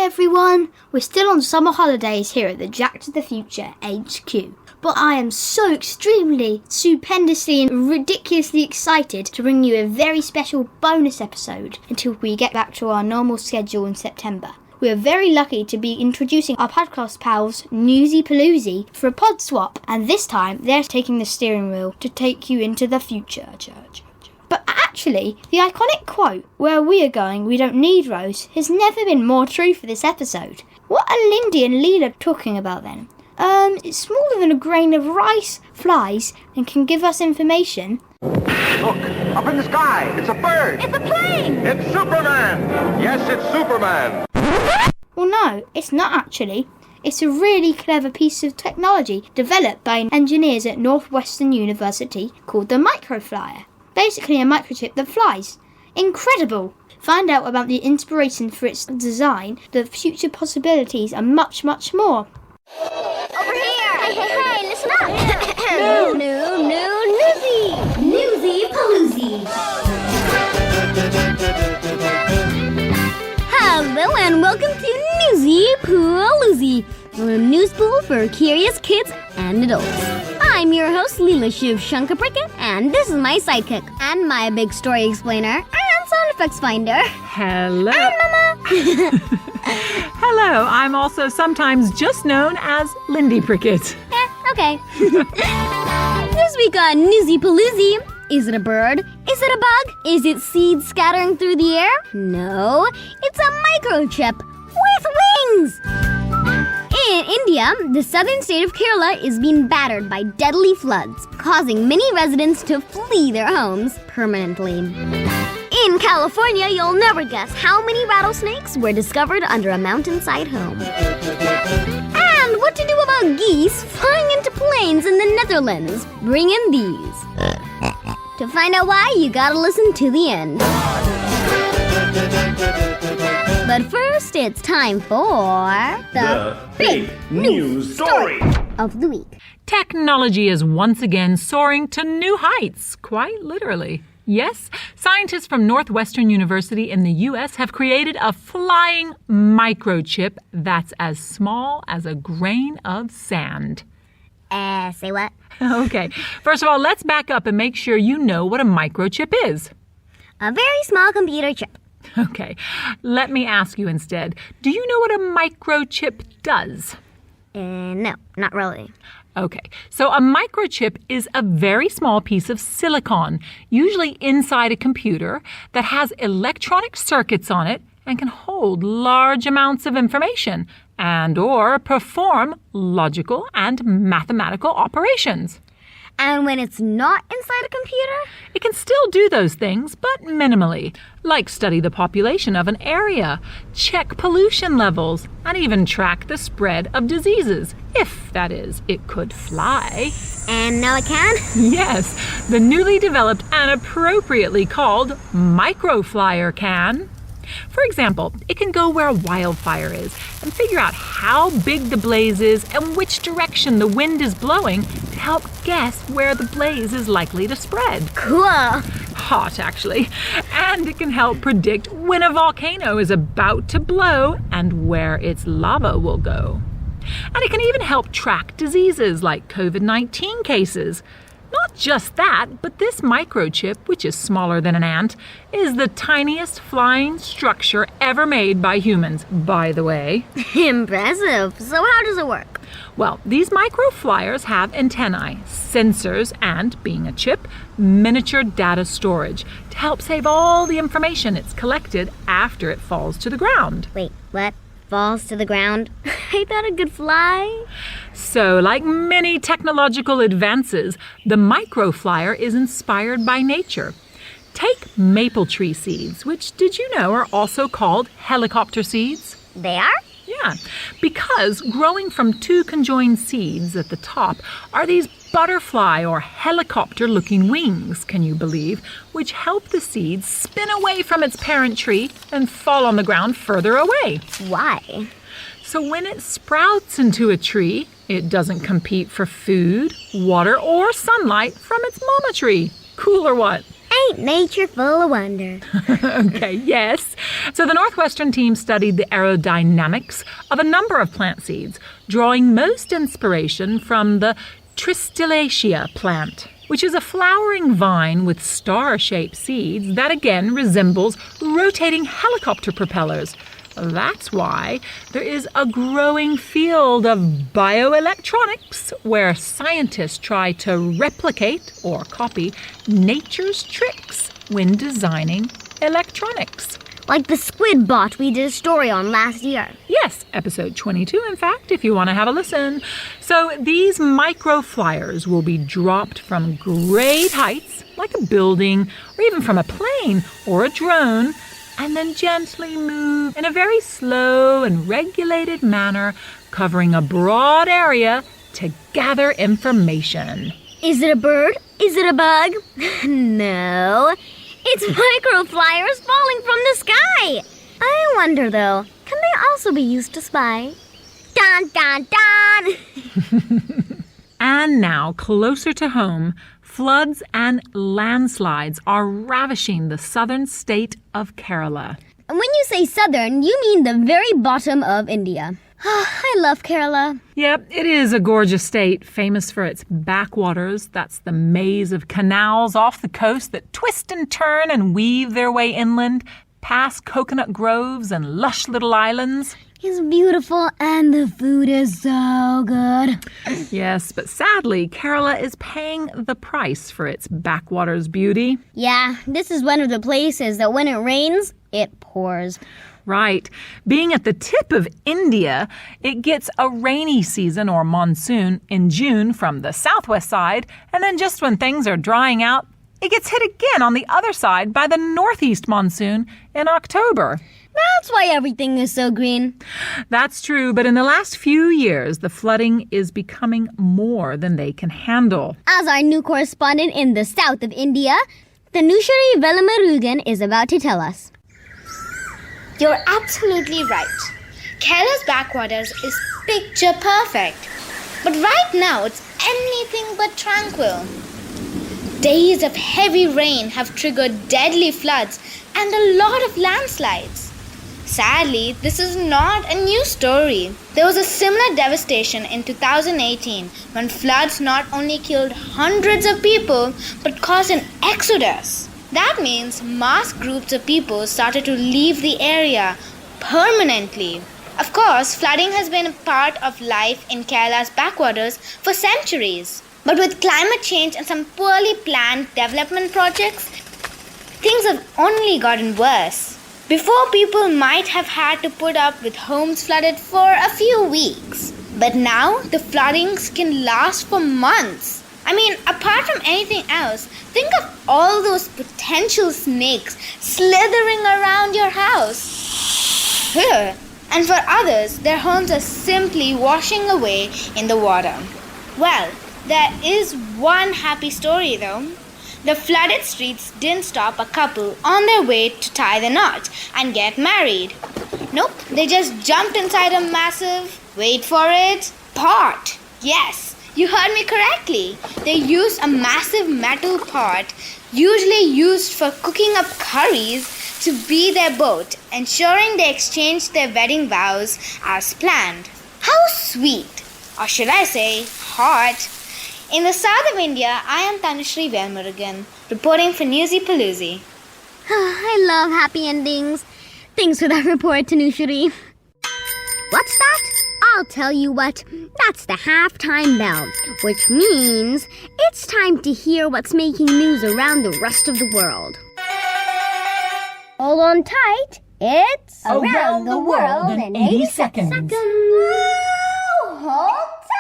everyone! We're still on summer holidays here at the Jack to the Future HQ. But I am so extremely, stupendously and ridiculously excited to bring you a very special bonus episode until we get back to our normal schedule in September. We are very lucky to be introducing our podcast pals Newsy Paloozy for a Podswap, and this time they're taking the steering wheel to take you into the future. But actually, the iconic quote, "Where we are going, we don't need roads," has never been more true for this episode. What are Lyndee and Leela talking about then? It's smaller than a grain of rice, flies, and can give us information. Look, up in the sky, it's a bird. It's a plane! It's Superman! Yes, it's Superman! Well, no, it's not actually. It's a really clever piece of technology developed by engineers at Northwestern University called the microflier. Basically a microchip that flies. Incredible! Find out about the inspiration for its design, the future possibilities, and much, much more. Over here! Hey, listen up! Newsy! Newsy Paloozy! Hello and welcome to Newsy Paloozy, a news pool for curious kids and adults. I'm your host, Leela Shiv Shankaprika, and this is my sidekick, and my big story explainer, and sound effects finder. Hello. And Mama! Hello, I'm also sometimes just known as Lyndee Prickett. Okay. This week on Newsy Paloozy, is it a bird? Is it a bug? Is it seeds scattering through the air? No, it's a microchip with wings! In India, the southern state of Kerala is being battered by deadly floods, causing many residents to flee their homes permanently. In California, you'll never guess how many rattlesnakes were discovered under a mountainside home. And what to do about geese flying into planes in the Netherlands. Bring in these. To find out why, you gotta listen to the end. But first, it's time for the big news story of the week. Technology is once again soaring to new heights, quite literally. Yes, scientists from Northwestern University in the U.S. have created a flying microchip that's as small as a grain of sand. Say what? Okay, first of all, let's back up and make sure you know what a microchip is. A very small computer chip. Okay, let me ask you instead, do you know what a microchip does? No, not really. Okay, so a microchip is a very small piece of silicon, usually inside a computer, that has electronic circuits on it and can hold large amounts of information and or perform logical and mathematical operations. And when it's not inside a computer? It can still do those things, but minimally, like study the population of an area, check pollution levels, and even track the spread of diseases, if, that is, it could fly. And now it can? Yes, the newly developed and appropriately called microflier can. For example, it can go where a wildfire is and figure out how big the blaze is and which direction the wind is blowing to help guess where the blaze is likely to spread. Cool. Hot, actually. And it can help predict when a volcano is about to blow and where its lava will go. And it can even help track diseases like COVID-19 cases. Not just that, but this microchip, which is smaller than an ant, is the tiniest flying structure ever made by humans, by the way. Impressive. So how does it work? Well, these microflyers have antennae, sensors, and, being a chip, miniature data storage to help save all the information it's collected after it falls to the ground. Wait, what? Falls to the ground? I thought it could fly. So, like many technological advances, the microflier is inspired by nature. Take maple tree seeds, which, did you know, are also called helicopter seeds? They are? Yeah, because growing from two conjoined seeds at the top are these butterfly or helicopter-looking wings, can you believe, which help the seed spin away from its parent tree and fall on the ground further away. Why? So when it sprouts into a tree, it doesn't compete for food, water, or sunlight from its mama tree. Cool or what? Ain't nature full of wonder? Okay, yes. So the Northwestern team studied the aerodynamics of a number of plant seeds, drawing most inspiration from the Tristillacea plant, which is a flowering vine with star-shaped seeds that again resembles rotating helicopter propellers. That's why there is a growing field of bioelectronics where scientists try to replicate or copy nature's tricks when designing electronics. Like the squid bot we did a story on last year. Yes, episode 22, in fact, if you want to have a listen. So these microfliers will be dropped from great heights, like a building, or even from a plane or a drone, and then gently move in a very slow and regulated manner, covering a broad area to gather information. Is it a bird? Is it a bug? No. It's microfliers falling from the sky. I wonder, though, can they also be used to spy? Dun, dun, dun! And now, closer to home, floods and landslides are ravishing the southern state of Kerala. When you say southern, you mean the very bottom of India. I love Kerala. Yep, it is a gorgeous state, famous for its backwaters. That's the maze of canals off the coast that twist and turn and weave their way inland, past coconut groves and lush little islands. It's beautiful and the food is so good. Yes, but sadly, Kerala is paying the price for its backwaters beauty. Yeah, this is one of the places that when it rains, it pours. Right. Being at the tip of India, it gets a rainy season or monsoon in June from the southwest side, and then just when things are drying out, it gets hit again on the other side by the northeast monsoon in October. That's why everything is so green. That's true, but in the last few years, the flooding is becoming more than they can handle. As our new correspondent in the south of India, Tanushri Velamarugan is about to tell us. You're absolutely right. Kerala's backwaters is picture perfect. But right now, it's anything but tranquil. Days of heavy rain have triggered deadly floods and a lot of landslides. Sadly, this is not a new story. There was a similar devastation in 2018 when floods not only killed hundreds of people but caused an exodus. That means mass groups of people started to leave the area permanently. Of course, flooding has been a part of life in Kerala's backwaters for centuries. But with climate change and some poorly planned development projects, things have only gotten worse. Before, people might have had to put up with homes flooded for a few weeks. But now, the floodings can last for months. I mean, apart from anything else, think of all those potential snakes slithering around your house. And for others, their homes are simply washing away in the water. Well, there is one happy story though. The flooded streets didn't stop a couple on their way to tie the knot and get married. Nope, they just jumped inside a massive, wait for it, pot. Yes, you heard me correctly. They used a massive metal pot, usually used for cooking up curries, to be their boat, ensuring they exchanged their wedding vows as planned. How sweet, or should I say, hot. In the south of India, I am Tanushri Velmurugan, reporting for Newsy Paloozy. I love happy endings. Thanks for that report, Tanushri. What's that? I'll tell you what. That's the halftime bell, which means it's time to hear what's making news around the rest of the world. Hold on tight. It's Around the World in 80 Seconds. Whoa, hold tight.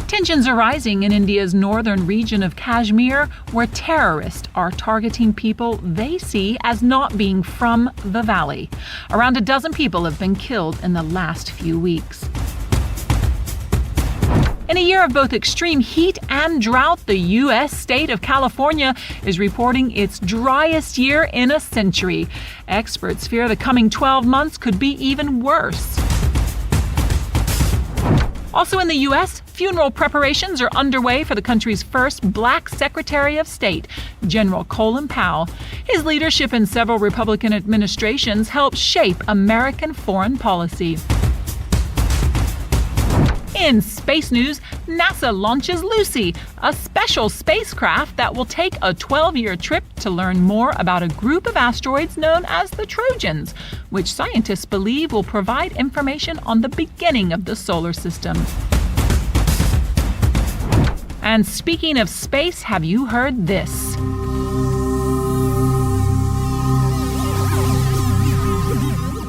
Tensions are rising in India's northern region of Kashmir, where terrorists are targeting people they see as not being from the valley. Around a dozen people have been killed in the last few weeks. In a year of both extreme heat and drought, the U.S. state of California is reporting its driest year in a century. Experts fear the coming 12 months could be even worse. Also in the U.S., funeral preparations are underway for the country's first black Secretary of State, General Colin Powell. His leadership in several Republican administrations helped shape American foreign policy. In space news, NASA launches Lucy, a special spacecraft that will take a 12-year trip to learn more about a group of asteroids known as the Trojans, which scientists believe will provide information on the beginning of the solar system. And speaking of space, have you heard this?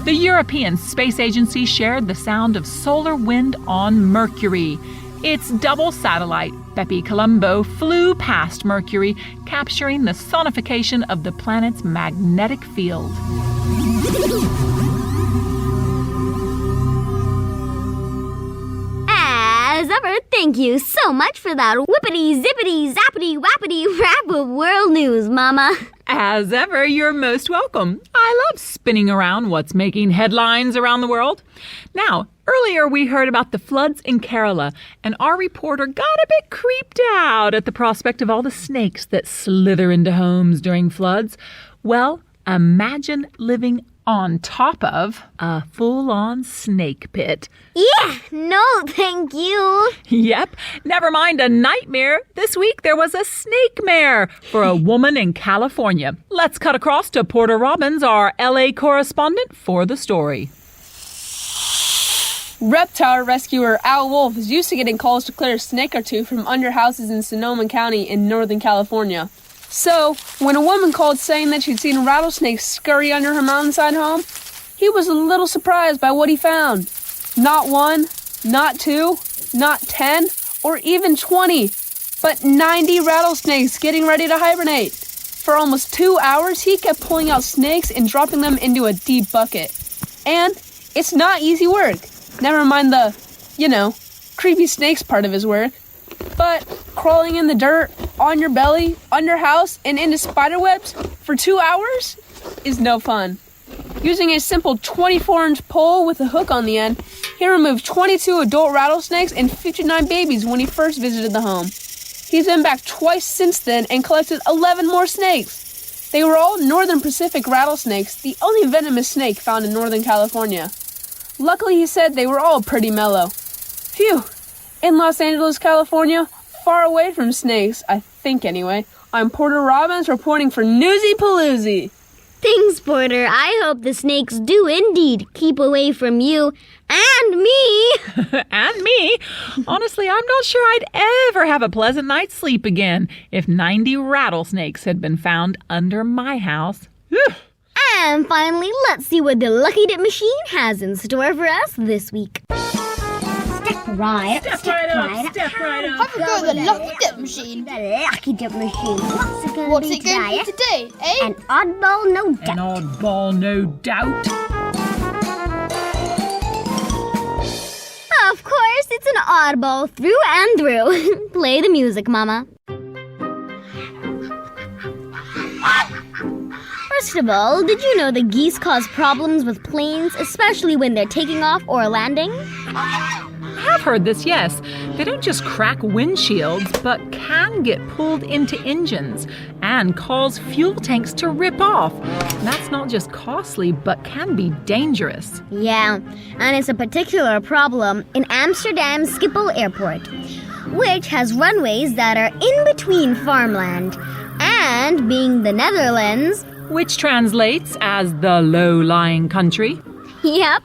The European Space Agency shared the sound of solar wind on Mercury. Its double satellite, Bepi Colombo, flew past Mercury, capturing the sonification of the planet's magnetic field. As ever, thank you so much for that whippity, zippity, zappity, wappity, rap of world news, Mama. As ever, you're most welcome. I love spinning around what's making headlines around the world. Now, earlier we heard about the floods in Kerala, and our reporter got a bit creeped out at the prospect of all the snakes that slither into homes during floods. Well, imagine living on top of a full-on snake pit. Yeah, no, thank you. Yep, never mind a nightmare. This week there was a snake mare for a woman in California. Let's cut across to Porter Robbins, our LA correspondent, for the story. Reptile rescuer Al Wolf is used to getting calls to clear a snake or two from under houses in Sonoma County in Northern California. So, when a woman called saying that she'd seen rattlesnakes scurry under her mountainside home, he was a little surprised by what he found. Not 1, not 2, not 10, or even 20, but 90 rattlesnakes getting ready to hibernate. For almost 2 hours, he kept pulling out snakes and dropping them into a deep bucket. And it's not easy work. Never mind the, creepy snakes part of his work. But crawling in the dirt, on your belly, under house, and into spider webs for 2 hours is no fun. Using a simple 24-inch pole with a hook on the end, he removed 22 adult rattlesnakes and 59 babies when he first visited the home. He's been back twice since then and collected 11 more snakes. They were all Northern Pacific rattlesnakes, the only venomous snake found in Northern California. Luckily, he said they were all pretty mellow. Phew! In Los Angeles, California, far away from snakes, I think anyway, I'm Porter Robbins reporting for Newsy Paloozy. Thanks, Porter. I hope the snakes do indeed keep away from you and me. And me. Honestly, I'm not sure I'd ever have a pleasant night's sleep again if 90 rattlesnakes had been found under my house. Whew. And finally, let's see what the Lucky Dip Machine has in store for us this week. Step right up. Have a go at the Lucky Dip Machine. The Lucky Dip Machine. What's it going to do today, eh? An oddball, no doubt. An oddball, no doubt. Of course, it's an oddball through and through. Play the music, Mama. First of all, did you know that geese cause problems with planes, especially when they're taking off or landing? I've heard this, yes. They don't just crack windshields, but can get pulled into engines and cause fuel tanks to rip off. That's not just costly, but can be dangerous. Yeah, and it's a particular problem in Amsterdam Schiphol Airport, which has runways that are in between farmland. And being the Netherlands, which translates as the low-lying country. Yep.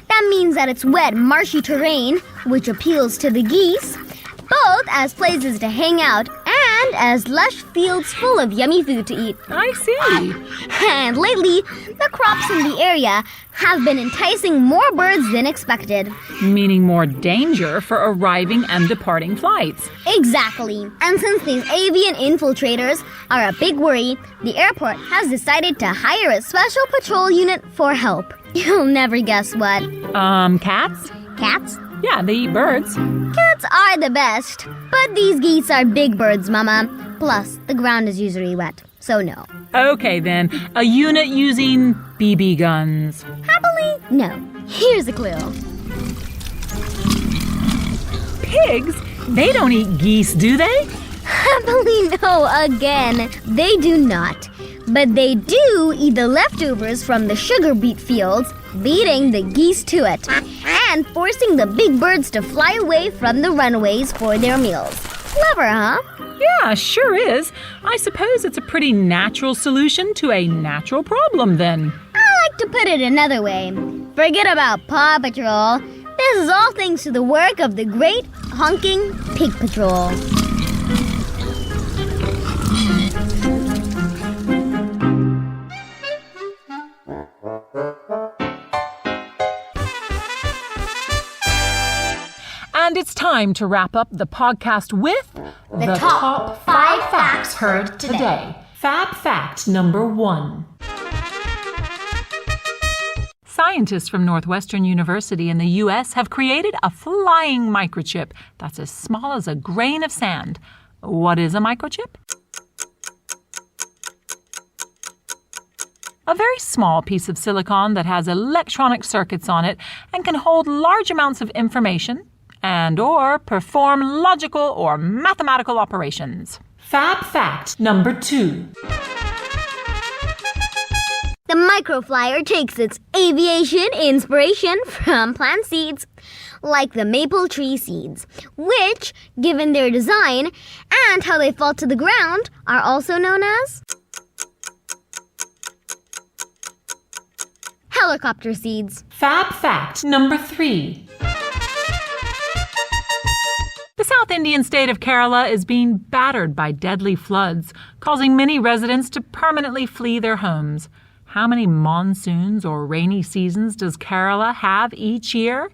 That means that it's wet, marshy terrain, which appeals to the geese, both as places to hang out and as lush fields full of yummy food to eat. I see. And lately, the crops in the area have been enticing more birds than expected. Meaning more danger for arriving and departing flights. Exactly. And since these avian infiltrators are a big worry, the airport has decided to hire a special patrol unit for help. You'll never guess what. Cats? Cats? Yeah, they eat birds. Cats are the best. But these geese are big birds, Mama. Plus, the ground is usually wet, so no. Okay then, a unit using BB guns. Happily, no. Here's a clue. pigs, they don't eat geese, do they? Happily no again. They do not. But they do eat the leftovers from the sugar beet fields, beating the geese to it, and forcing the big birds to fly away from the runaways for their meals. Clever, huh? Yeah, sure is. I suppose it's a pretty natural solution to a natural problem then. I like to put it another way. Forget about Paw Patrol. This is all thanks to the work of the great honking Pig Patrol. And it's time to wrap up the podcast with The top 5 facts heard today. Fab fact number 1. Scientists from Northwestern University in the U.S. have created a flying microchip that's as small as a grain of sand. What is a microchip? A very small piece of silicon that has electronic circuits on it and can hold large amounts of information and or perform logical or mathematical operations. Fab fact number 2. The microflier takes its aviation inspiration from plant seeds, like the maple tree seeds, which, given their design and how they fall to the ground, are also known as helicopter seeds. Fab fact number 3. The South Indian state of Kerala is being battered by deadly floods, causing many residents to permanently flee their homes. How many monsoons or rainy seasons does Kerala have each year?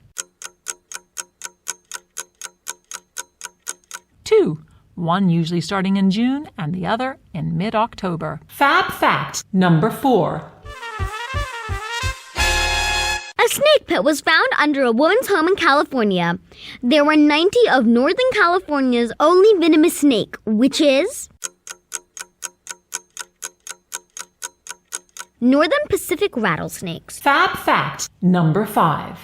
2. One usually starting in June and the other in mid-October. Fab fact number 4. A snake pit was found under a woman's home in California. There were 90 of Northern California's only venomous snake, which is Northern Pacific rattlesnakes. Fab fact number 5.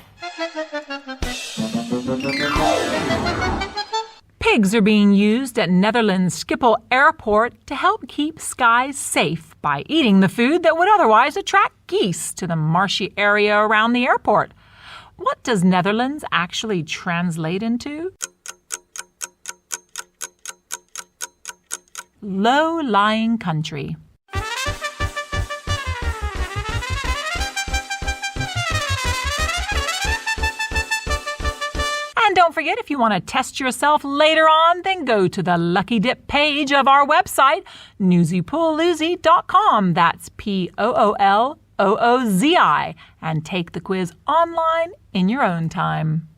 Pigs are being used at Netherlands Schiphol Airport to help keep skies safe by eating the food that would otherwise attract geese to the marshy area around the airport. What does Netherlands actually translate into? Low-lying country. And don't forget, if you want to test yourself later on, then go to the Lucky Dip page of our website, newsypooloozy.com. That's POOLOOZI. And take the quiz online in your own time.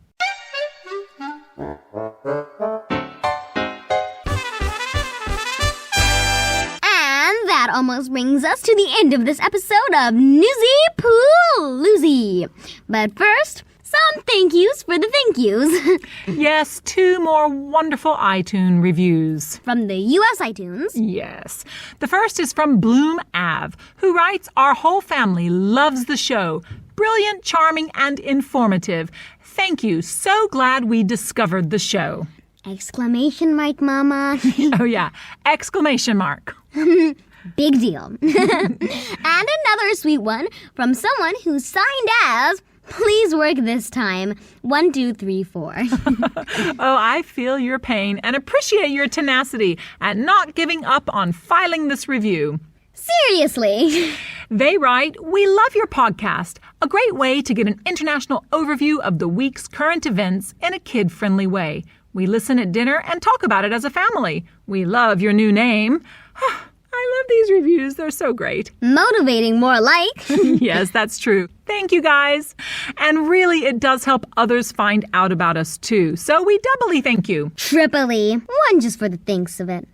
And that almost brings us to the end of this episode of Newsy Pooloozy. But first, some thank yous for the thank yous. Yes, 2 more wonderful iTunes reviews. From the U.S. iTunes. Yes. The first is from Bloom Ave, who writes, "Our whole family loves the show. Brilliant, charming, and informative. Thank you. So glad we discovered the show." Exclamation mark, Mama. Oh, yeah. Exclamation mark. Big deal. And another sweet one from someone who signed as "Please work this time. 1, 2, 3, 4." Oh, I feel your pain and appreciate your tenacity at not giving up on filing this review. Seriously. They write, "We love your podcast. A great way to get an international overview of the week's current events in a kid-friendly way. We listen at dinner and talk about it as a family. We love your new name." I love these reviews. They're so great. Motivating, more like. Yes, that's true. Thank you, guys. And really, it does help others find out about us, too. So we doubly thank you. Triply. One just for the thanks of it.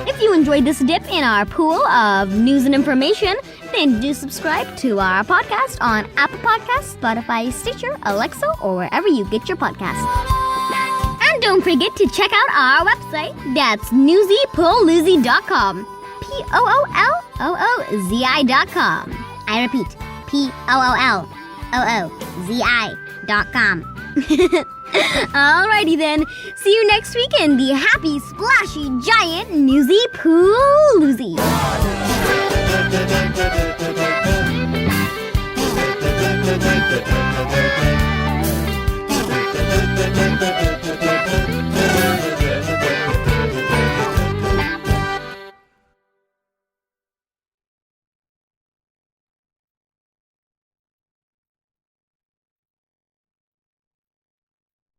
If you enjoyed this dip in our pool of news and information, then do subscribe to our podcast on Apple Podcasts, Spotify, Stitcher, Alexa, or wherever you get your podcasts. And don't forget to check out our website. That's newsypooloozy.com. POOLOOZI.com. I repeat, POOLOOOZI.com. Alrighty then. See you next week in the happy, splashy, giant Newsy Paloozy.